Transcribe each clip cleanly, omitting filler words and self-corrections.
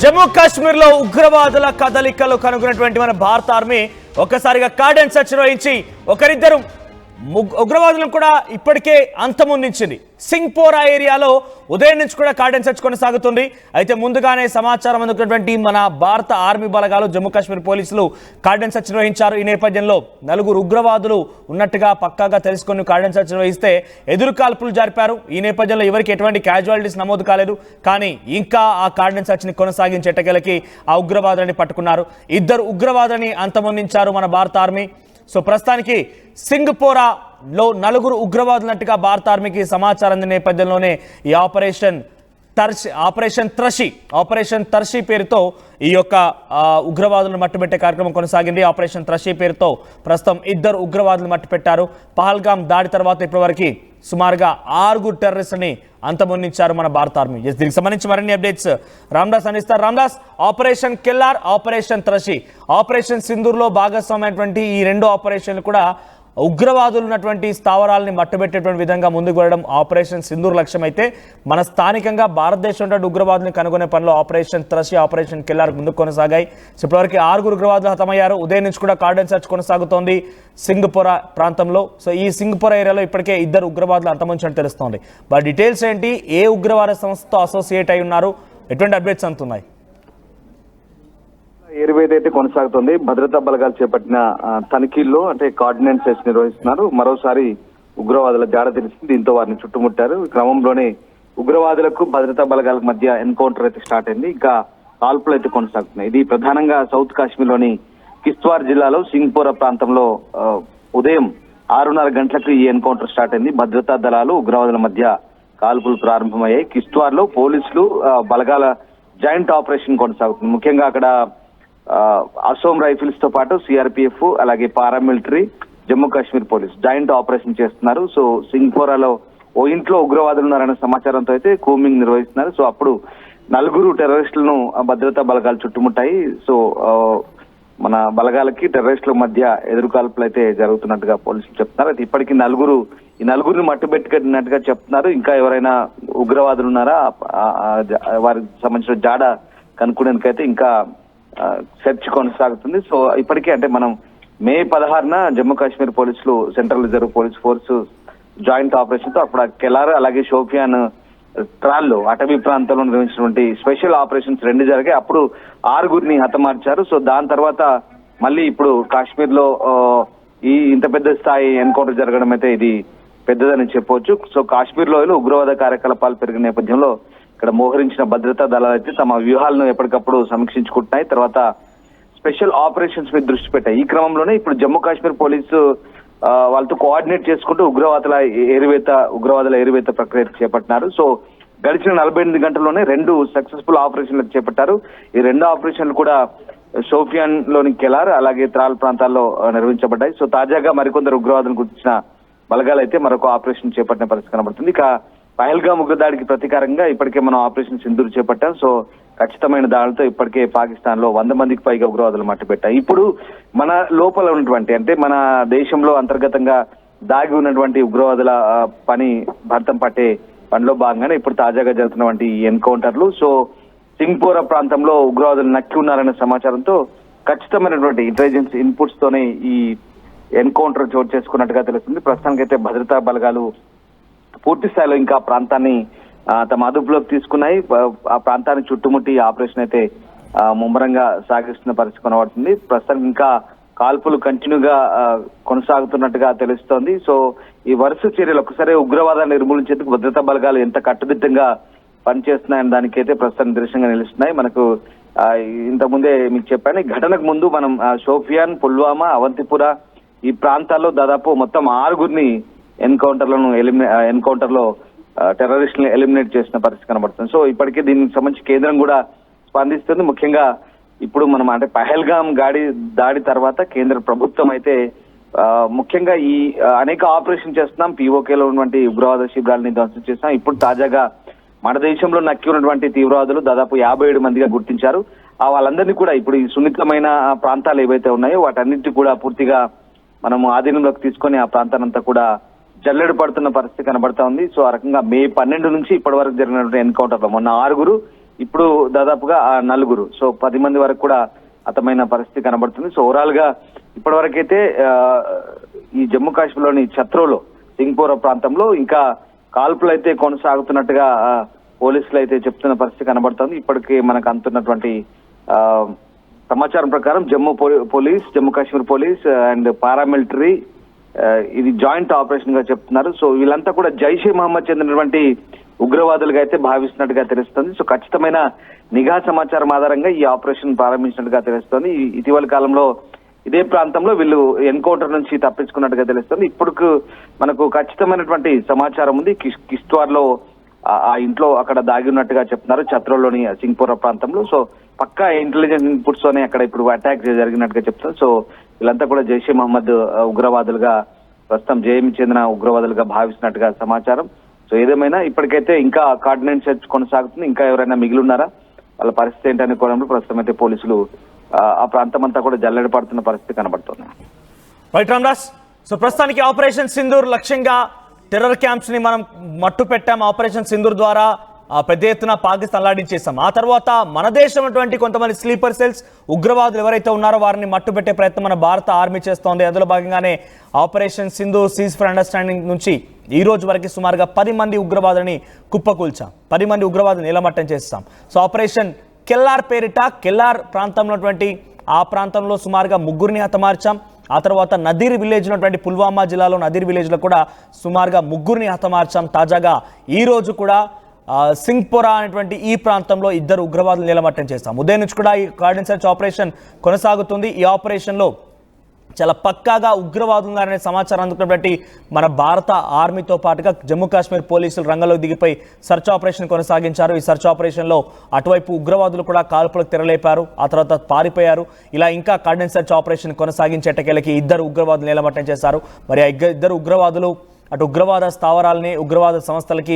జమ్మూ కాశ్మీర్ లో ఉగ్రవాదుల కదలికలు కనుగొన్నటువంటి మన భారత ఆర్మీ ఒక్కసారిగా కార్డన్ సెర్చ్ నిర్వహించి ఒకరిద్దరు ఉగ్రవాదులను కూడా ఇప్పటికే అంతమొందించింది. సింగ్పోరా ఏరియాలో ఉదయం నుంచి కూడా కార్డన్ సెర్చ్ కొనసాగుతుంది. అయితే ముందుగానే సమాచారం అందుకున్నటువంటి మన భారత ఆర్మీ బలగాలు జమ్మూ కాశ్మీర్ పోలీసులు కార్డన్ సెర్చ్ నిర్వహించారు. ఈ నేపథ్యంలో 4 ఉగ్రవాదులు ఉన్నట్టుగా పక్కాగా తెలుసుకొని కార్డన్ సెర్చ్ నిర్వహిస్తే ఎదురు కాల్పులు జరిపారు. ఈ నేపథ్యంలో ఎవరికి ఎటువంటి క్యాజువాలిటీస్ నమోదు కాలేదు. కానీ ఇంకా ఆ కార్డన్ సెర్చ్ ని కొనసాగించే ఎట్టకేలకి ఆ ఉగ్రవాదులని పట్టుకున్నారు. 2 ఉగ్రవాదులని అంతమొందించారు మన భారత ఆర్మీ. సో ప్రస్తుతానికి సింగ్పోరాలో 4 ఉగ్రవాదులున్నట్టుగా భారత ఆర్మీకి సమాచారం అందిన నేపథ్యంలోనే ఈ ఆపరేషన్ త్రషి పేరుతో ఈ యొక్క ఉగ్రవాదులను మట్టుపెట్టే కార్యక్రమం కొనసాగింది. ఆపరేషన్ త్రషి పేరుతో ప్రస్తుతం 2 ఉగ్రవాదులు మట్టుపెట్టారు. పహల్గాం దాడి తర్వాత ఇప్పటివరకు సుమారుగా 6 టెర్రరిస్టులని అంతమొందించారు మన భారత ఆర్మీ. దీనికి సంబంధించి మరిన్ని అప్డేట్స్ రామ్దాస్ అందిస్తారు. రామ్దాస్, ఆపరేషన్ కిల్లార్, ఆపరేషన్ త్రషి, ఆపరేషన్ సింధూర్లో భాగస్వామైనటువంటి ఈ 2 ఆపరేషన్లు కూడా ఉగ్రవాదులు ఉన్నటువంటి స్థావరాలని మట్టుబెట్టేటువంటి విధంగా ముందుకు వెళ్ళడం ఆపరేషన్ సింధూర్ లక్ష్యం. అయితే మన స్థానికంగా భారతదేశంలో ఉగ్రవాదులను కనుగొనే పనిలో ఆపరేషన్ త్రషి, ఆపరేషన్ కిల్లార్ ముందుకు కొనసాగాయి. ఇప్పటివరకు 6 ఉగ్రవాదులు హతమయ్యారు. ఉదయం నుంచి కూడా కార్డన్ సెర్చ్ కొనసాగుతోంది సింగ్పోరా ప్రాంతంలో. సో ఈ సింగ్పోరా ఏరియాలో ఇప్పటికే 2 ఉగ్రవాదులు అంతమొందినట్టు తెలుస్తోంది. వారి డీటెయిల్స్ ఏంటి, ఏ ఉగ్రవాద సంస్థతో అసోసియేట్ అయి ఉన్నారు, ఎటువంటి అప్డేట్స్ అందుతున్నాయి? ఏరువేదైతే కొనసాగుతుంది. భద్రతా బలగాలు చేపట్టిన తనిఖీల్లో అంటే కార్డినెన్స్ సెర్చ్ నిర్వహిస్తున్నారు. మరోసారి ఉగ్రవాదుల జాడ తెలిసింది. దీంతో వారిని చుట్టుముట్టారు. ఈ క్రమంలోనే ఉగ్రవాదులకు భద్రతా బలగాల మధ్య ఎన్కౌంటర్ అయితే స్టార్ట్ అయింది. ఇంకా కాల్పులు అయితే కొనసాగుతున్నాయి. ఇది ప్రధానంగా సౌత్ కాశ్మీర్లోని కిష్త్వార్ జిల్లాలో సింగ్పోరా ప్రాంతంలో ఉదయం 6:30 గంటలకు ఈ ఎన్కౌంటర్ స్టార్ట్ అయింది. భద్రతా దళాలు ఉగ్రవాదుల మధ్య కాల్పులు ప్రారంభమయ్యాయి. కిష్త్వార్లో పోలీసులు బలగాల జాయింట్ ఆపరేషన్ కొనసాగుతుంది. ముఖ్యంగా అక్కడ అసోం రైఫిల్స్ తో పాటు సిఆర్పిఎఫ్, అలాగే paramilitary, Jammu Kashmir police joint operation చేస్తున్నారు. సో సింగ్పోరాలో ఓ ఇంట్లో ఉగ్రవాదులు ఉన్నారనే సమాచారంతో అయితే కూంబింగ్ నిర్వహిస్తున్నారు. సో అప్పుడు 4 టెర్రరిస్టులను భద్రతా బలగాలు చుట్టుముట్టాయి. సో మన బలగాలకి టెర్రరిస్టుల మధ్య ఎదురుకాల్పులు అయితే జరుగుతున్నట్టుగా పోలీసులు చెప్తున్నారు. అయితే ఇప్పటికీ ఈ నలుగురిని మట్టుబెట్టుకున్నట్టుగా చెప్తున్నారు. ఇంకా ఎవరైనా ఉగ్రవాదులు ఉన్నారా, వారికి సంబంధించిన జాడ కనుక్కునేందుకైతే ఇంకా సెర్చ్ కొనసాగుతుంది. సో ఇప్పటికే అంటే మనం మే 16న జమ్మూ కాశ్మీర్ పోలీసులు central reserve police force joint operation తో అక్కడ కెలార్ అలాగే షోపియాన్ ట్రాల్లో అటవీ ప్రాంతంలో నిర్వహించినటువంటి స్పెషల్ ఆపరేషన్స్ 2 జరిగాయి. అప్పుడు 6 హతమార్చారు. సో దాని తర్వాత మళ్ళీ ఇప్పుడు కాశ్మీర్ లో ఇంత పెద్ద స్థాయి ఎన్కౌంటర్ జరగడం అయితే ఇది పెద్దదని చెప్పవచ్చు. సో కాశ్మీర్ లోయలో ఉగ్రవాద కార్యకలాపాలు పెరిగిన నేపథ్యంలో ఇక్కడ మోహరించిన భద్రతా దళాలు అయితే తమ వ్యూహాలను ఎప్పటికప్పుడు సమీక్షించుకుంటున్నాయి. తర్వాత స్పెషల్ ఆపరేషన్స్ మీద దృష్టి పెట్టాయి. ఈ క్రమంలోనే ఇప్పుడు జమ్మూ కాశ్మీర్ పోలీసు వాళ్ళతో కోఆర్డినేట్ చేసుకుంటూ ఉగ్రవాదుల ఏరువేత ప్రక్రియ చేపట్టినారు. సో గడిచిన 48 గంటల్లోనే 2 సక్సెస్ఫుల్ ఆపరేషన్లు చేపట్టారు. ఈ 2 ఆపరేషన్లు కూడా షోపియాన్ లోని కెలార్ అలాగే త్రాల్ ప్రాంతాల్లో నిర్వహించబడ్డాయి. సో తాజాగా మరికొందరు ఉగ్రవాదులను గుర్తించిన బలగాలు అయితే మరొక ఆపరేషన్ చేపట్టిన పరిస్థితి కనబడుతుంది. ఇక పహల్గాం ఉగ్రదాడికి ప్రతీకారంగా ఇప్పటికే మనం ఆపరేషన్ సింధూర్ చేపట్టాం. సో ఖచ్చితమైన దాడులతో ఇప్పటికే పాకిస్తాన్ లో 100 మందికి పైగా ఉగ్రవాదులు మట్టుపెట్టాయి. ఇప్పుడు మన లోపల ఉన్నటువంటి అంటే మన దేశంలో అంతర్గతంగా దాగి ఉన్నటువంటి ఉగ్రవాదుల పని భర్తం పట్టే పనిలో భాగంగానే ఇప్పుడు తాజాగా జరుగుతున్నటువంటి ఈ ఎన్కౌంటర్లు. సో సింగ్పోరా ప్రాంతంలో ఉగ్రవాదులు నక్కి ఉన్నారనే సమాచారంతో ఖచ్చితమైనటువంటి ఇంటెలిజెన్స్ ఇన్పుట్స్ తోనే ఈ ఎన్కౌంటర్ చోటు చేసుకున్నట్టుగా తెలుస్తుంది. ప్రస్తుతానికైతే భద్రతా బలగాలు పూర్తి స్థాయిలో ఇంకా ప్రాంతాన్ని తమ అదుపులోకి తీసుకున్నాయి. ఆ ప్రాంతాన్ని చుట్టుముట్టి ఆపరేషన్ అయితే ముమ్మరంగా సాగిస్తున్న పరిస్థితి కనబడుతుంది. ప్రస్తుతానికి ఇంకా కాల్పులు కంటిన్యూగా కొనసాగుతున్నట్టుగా తెలుస్తోంది. సో ఈ వరుస చర్యలు ఒకసారి ఉగ్రవాదాన్ని నిర్మూలించేందుకు భద్రతా బలగాలు ఎంత కట్టుదిట్టంగా పనిచేస్తున్నాయని దానికైతే ప్రస్తుతం నిదర్శనంగా నిలుస్తున్నాయి. మనకు ఇంతకుముందే మీకు చెప్పాను, ఈ ఘటనకు ముందు మనం షోపియాన్, పుల్వామా, అవంతిపుర ఈ ప్రాంతాల్లో దాదాపు మొత్తం 6 ఎన్కౌంటర్ లో టెర్రరిస్టులను ఎలిమినేట్ చేసిన పరిస్థితి కనబడుతుంది. సో ఇప్పటికే దీనికి సంబంధించి కేంద్రం కూడా స్పందిస్తుంది. ముఖ్యంగా ఇప్పుడు మనం అంటే పహల్గాం దాడి తర్వాత కేంద్ర ప్రభుత్వం అయితే ముఖ్యంగా ఈ అనేక ఆపరేషన్ చేస్తున్నాం. పిఓకేలో ఉన్నటువంటి ఉగ్రవాద శిబిరాలని ధ్వంసం చేస్తాం. ఇప్పుడు తాజాగా మన దేశంలో నక్కి ఉన్నటువంటి తీవ్రవాదులు దాదాపు 57 మందిగా గుర్తించారు. వాళ్ళందరినీ కూడా ఇప్పుడు ఈ సున్నితమైన ప్రాంతాలు ఏవైతే ఉన్నాయో వాటన్నిటి కూడా పూర్తిగా మనము ఆధీనంలోకి తీసుకొని ఆ ప్రాంతానంతా కూడా జల్లెడ పడుతున్న పరిస్థితి కనబడతా ఉంది. సో ఆ రకంగా మే 12 నుంచి ఇప్పటి వరకు జరిగినటువంటి ఎన్కౌంటర్ లో మొన్న 6, ఇప్పుడు దాదాపుగా 4. సో 10 మంది వరకు కూడా హతమైన పరిస్థితి కనబడుతుంది. సో ఓవరాల్ గా ఇప్పటివరకైతే ఈ జమ్మూ కాశ్మీర్లోని ఛత్రోలో సింగ్పోరా ప్రాంతంలో ఇంకా కాల్పులు అయితే కొనసాగుతున్నట్టుగా పోలీసులు అయితే చెప్తున్న పరిస్థితి కనబడుతుంది. ఇప్పటికే మనకు అందుతున్నటువంటి సమాచారం ప్రకారం Jammu Kashmir police and paramilitary ఇది జాయింట్ ఆపరేషన్ గా చెప్తున్నారు. సో వీళ్ళంతా కూడా జైషే మహమ్మద్ చెందినటువంటి ఉగ్రవాదులుగా అయితే భావిస్తున్నట్టుగా తెలుస్తుంది. సో ఖచ్చితమైన నిఘా సమాచారం ఆధారంగా ఈ ఆపరేషన్ ప్రారంభించినట్టుగా తెలుస్తుంది. ఇటీవల కాలంలో ఇదే ప్రాంతంలో వీళ్ళు ఎన్కౌంటర్ నుంచి తప్పించుకున్నట్టుగా తెలుస్తుంది. ఇప్పుడు మనకు ఖచ్చితమైనటువంటి సమాచారం ఉంది. కిష్త్వార్ లో ఆ ఇంట్లో అక్కడ దాగి ఉన్నట్టుగా చెప్తున్నారు, ఛత్రోలోని సింగ్పోరా ప్రాంతంలో. సో పక్కా ఇంటెలిజెన్స్ ఇన్పుట్స్ తోనే అక్కడ ఇప్పుడు అటాక్ జరిగినట్టుగా చెప్తున్నారు. సో వీళ్ళంతా కూడా జైషే మహమ్మద్ ఉగ్రవాదులుగా, ప్రస్తుతం జేఎం చెందిన ఉగ్రవాదులుగా భావిస్తున్నట్టుగా సమాచారం. సో ఏదేమైనా ఇప్పటికైతే ఇంకా కార్డినెన్స్ సెర్చ్ కొనసాగుతుంది. ఇంకా ఎవరైనా మిగిలి ఉన్నారా, వాళ్ళ పరిస్థితి ఏంటనే కోణంలో ప్రస్తుతం అయితే పోలీసులు ఆ ప్రాంతం అంతా కూడా జల్లెడ పడుతున్న పరిస్థితి కనబడుతుంది. రైట్ రామ్దాస్. సో ప్రస్తుతానికి ఆపరేషన్ సింధూర్ లక్ష్యంగా టెర్రర్ క్యాంప్స్ ని మనం మట్టు పెట్టాం. ఆపరేషన్ సింధూర్ ద్వారా పెద్ద ఎత్తున పాకిస్తాన్ అల్లాడించేసాం. ఆ తర్వాత మన దేశం అటువంటి కొంతమంది స్లీపర్ సెల్స్ ఉగ్రవాదులు ఎవరైతే ఉన్నారో వారిని మట్టు పెట్టే ప్రయత్నం మన భారత ఆర్మీ చేస్తోంది. అందులో భాగంగానే operation Sindoor seize for understanding నుంచి ఈ రోజు వరకు సుమారుగా 10 మంది ఉగ్రవాదులని కుప్పకూల్చాం, 10 మంది ఉగ్రవాదులు నిలమట్టం చేస్తాం. సో ఆపరేషన్ కెల్లార్ పేరిట కెల్లార్ ప్రాంతంలో ఆ ప్రాంతంలో సుమారుగా 3 హతమార్చాం. ఆ తర్వాత నదీర్ విలేజ్ ఉన్నటువంటి పుల్వామా జిల్లాలో నదీర్ విలేజ్లో కూడా సుమారుగా 3 హతమార్చాం. తాజాగా ఈ రోజు కూడా సింగ్పోరా అనేటువంటి ఈ ప్రాంతంలో 2 ఉగ్రవాదులు నిలమట్టం చేస్తాం. ఉదయం నుంచి కూడా ఈ కార్డినెన్స్ సెర్చ్ ఆపరేషన్ కొనసాగుతుంది. ఈ ఆపరేషన్లో చాలా పక్కాగా ఉగ్రవాదులు ఉన్నారనే సమాచారం అందుకున్నటువంటి మన భారత ఆర్మీతో పాటుగా జమ్మూ కాశ్మీర్ పోలీసులు రంగంలోకి దిగిపోయి సర్చ్ ఆపరేషన్ కొనసాగించారు. ఈ సర్చ్ ఆపరేషన్లో అటువైపు ఉగ్రవాదులు కూడా కాల్పులకు తెరలేపారు, ఆ తర్వాత పారిపోయారు. ఇలా ఇంకా కార్డినెన్స్ సెర్చ్ ఆపరేషన్ కొనసాగించేటకెళ్ళకి 2 ఉగ్రవాదులు నిలమట్టం చేశారు. మరి ఆ 2 ఉగ్రవాదులు అటు ఉగ్రవాద స్థావరాలని, ఉగ్రవాద సంస్థలకి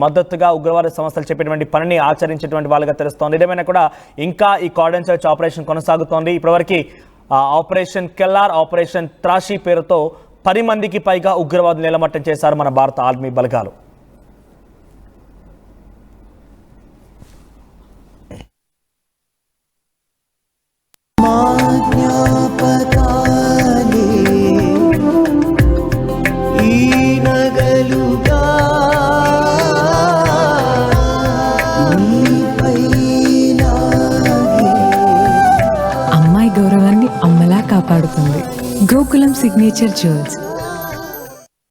మద్దతుగా ఉగ్రవాద సంస్థలు చెప్పేటువంటి పనిని ఆచరించేటువంటి వాళ్ళుగా తెలుస్తోంది. ఏదేమైనా కూడా ఇంకా ఈ కార్డినెన్స్ సెర్చ్ ఆపరేషన్ కొనసాగుతోంది. ఇప్పటివరకు ఆపరేషన్ కెల్లార్, ఆపరేషన్ త్రాషి పేరుతో 10 మందికి పైగా ఉగ్రవాదులు నిలమట్టం చేశారు మన భారత ఆర్మీ బలగాలు. అమ్మాయి గౌరవాన్ని అమ్మలా కాపాడుతుంది గోకులం సిగ్నేచర్ జ్యువెల్స్.